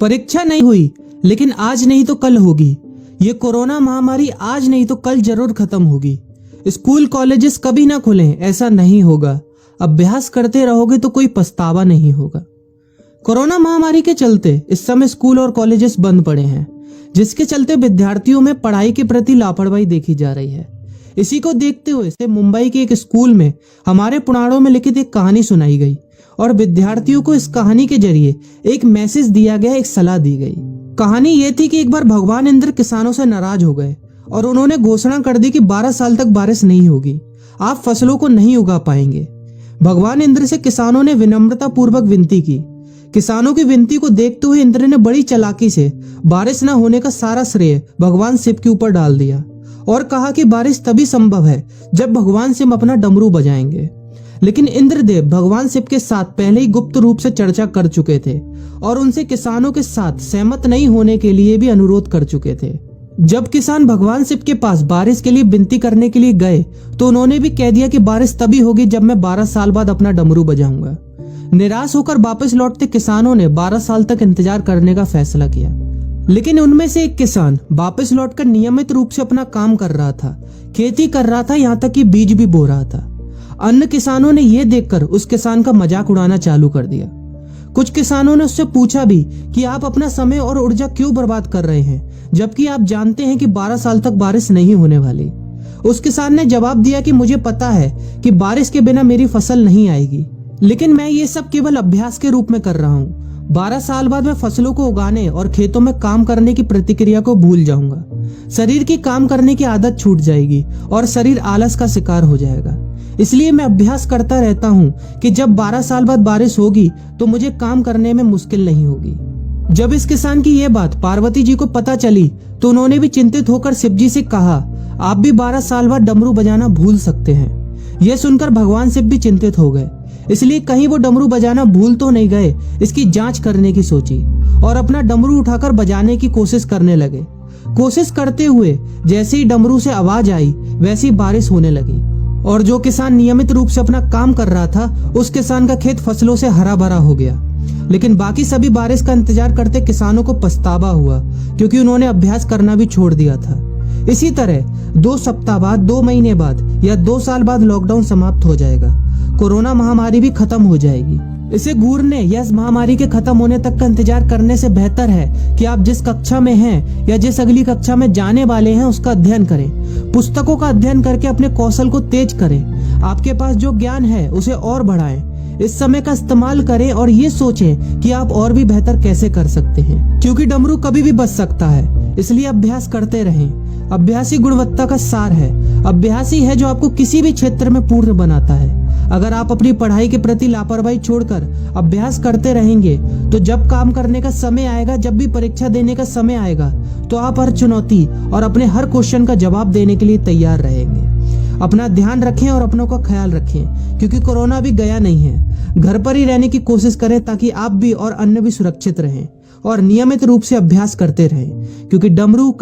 परीक्षा नहीं हुई, लेकिन आज नहीं तो कल होगी। ये कोरोना महामारी आज नहीं तो कल जरूर खत्म होगी। स्कूल कॉलेजेस कभी ना खुलें, ऐसा नहीं होगा। अभ्यास करते रहोगे तो कोई पछतावा नहीं होगा। कोरोना महामारी के चलते इस समय स्कूल और कॉलेजेस बंद पड़े हैं, जिसके चलते विद्यार्थियों में पढ़ाई के प्रति लापरवाही देखी जा रही है। इसी को देखते हुए मुंबई के एक स्कूल में हमारे पुराणों में लिखित एक कहानी सुनाई गई और विद्यार्थियों को इस कहानी के जरिए एक मैसेज दिया गया, एक सलाह दी गई। कहानी ये थी कि एक बार भगवान इंद्र किसानों से नाराज हो गए और उन्होंने घोषणा कर दी कि 12 साल तक बारिश नहीं होगी, आप फसलों को नहीं उगा पाएंगे। भगवान इंद्र से किसानों ने विनम्रता पूर्वक विनती की। किसानों की विनती को देखते हुए इंद्र ने बड़ी चालाकी से बारिश न होने का सारा श्रेय भगवान शिव के ऊपर डाल दिया और कहा कि बारिश तभी संभव है जब भगवान शिव अपना डमरू बजाएंगे। लेकिन इंद्रदेव भगवान शिव के साथ पहले ही गुप्त रूप से चर्चा कर चुके थे और उनसे किसानों के साथ सहमत नहीं होने के लिए भी अनुरोध कर चुके थे। जब किसान भगवान शिव के पास बारिश के लिए विनती करने के लिए गए तो उन्होंने भी कह दिया कि बारिश तभी होगी जब मैं 12 साल बाद अपना डमरू बजाऊंगा। निराश होकर वापस लौटते किसानों ने 12 साल तक इंतजार करने का फैसला किया। लेकिन उनमें से एक किसान वापस लौटकर नियमित रूप से अपना काम कर रहा था, खेती कर रहा था, यहाँ तक कि बीज भी बो रहा था। अन्य किसानों ने यह देखकर उस किसान का मजाक उड़ाना चालू कर दिया। कुछ किसानों ने उससे पूछा भी कि आप अपना समय और ऊर्जा क्यों बर्बाद कर रहे हैं, जबकि आप जानते हैं कि 12 साल तक बारिश नहीं होने वाली। उस किसान ने जवाब दिया कि मुझे पता है कि बारिश के बिना मेरी फसल नहीं आएगी, लेकिन मैं ये सब केवल अभ्यास के रूप में कर रहा हूँ। 12 साल बाद मैं फसलों को उगाने और खेतों में काम करने की प्रतिक्रिया को भूल जाऊंगा। शरीर की काम करने की आदत छूट जाएगी और शरीर आलस का शिकार हो जाएगा। इसलिए मैं अभ्यास करता रहता हूँ कि जब 12 साल बाद बारिश होगी तो मुझे काम करने में मुश्किल नहीं होगी। जब इस किसान की यह बात पार्वती जी को पता चली तो उन्होंने भी चिंतित होकर शिव जी से कहा, आप भी 12 साल बाद डमरू बजाना भूल सकते हैं। यह सुनकर भगवान शिव भी चिंतित हो गए, इसलिए कहीं वो डमरू बजाना भूल तो नहीं गए, इसकी जांच करने की सोची और अपना डमरू उठाकर बजाने की कोशिश करने लगे। कोशिश करते हुए जैसे ही डमरू से आवाज आई वैसी बारिश होने लगी और जो किसान नियमित रूप से अपना काम कर रहा था उस किसान का खेत फसलों से हरा भरा हो गया। लेकिन बाकी सभी बारिश का इंतजार करते किसानों को पछतावा हुआ, क्योंकि उन्होंने अभ्यास करना भी छोड़ दिया था। इसी तरह 2 सप्ताह बाद, 2 महीने बाद या 2 साल बाद लॉकडाउन समाप्त हो जाएगा। कोरोना महामारी भी खत्म हो जाएगी। इसे घूरने या इस महामारी के खत्म होने तक का इंतजार करने से बेहतर है कि आप जिस कक्षा में हैं या जिस अगली कक्षा में जाने वाले हैं उसका अध्ययन करें। पुस्तकों का अध्ययन करके अपने कौशल को तेज करें। आपके पास जो ज्ञान है उसे और बढ़ाएं। इस समय का इस्तेमाल करें और ये सोचें कि आप और भी बेहतर कैसे कर सकते हैं, क्योंकि डमरू कभी भी बच सकता है। इसलिए अभ्यास करते रहें। अभ्यास ही गुणवत्ता का सार है। अभ्यास ही है जो आपको किसी भी क्षेत्र में पूर्ण बनाता है। अगर आप अपनी पढ़ाई के प्रति लापरवाही छोड़कर अभ्यास करते रहेंगे तो जब काम करने का समय आएगा, जब भी परीक्षा देने का समय आएगा, तो आप हर चुनौती और अपने हर क्वेश्चन का जवाब देने के लिए तैयार रहेंगे। अपना ध्यान रखें और अपनों का ख्याल रखें, क्योंकि कोरोना भी गया नहीं है। घर पर ही रहने की कोशिश करें ताकि आप भी और अन्य भी सुरक्षित रहें और नियमित रूप से अभ्यास करते रहें, क्योंकि डमरू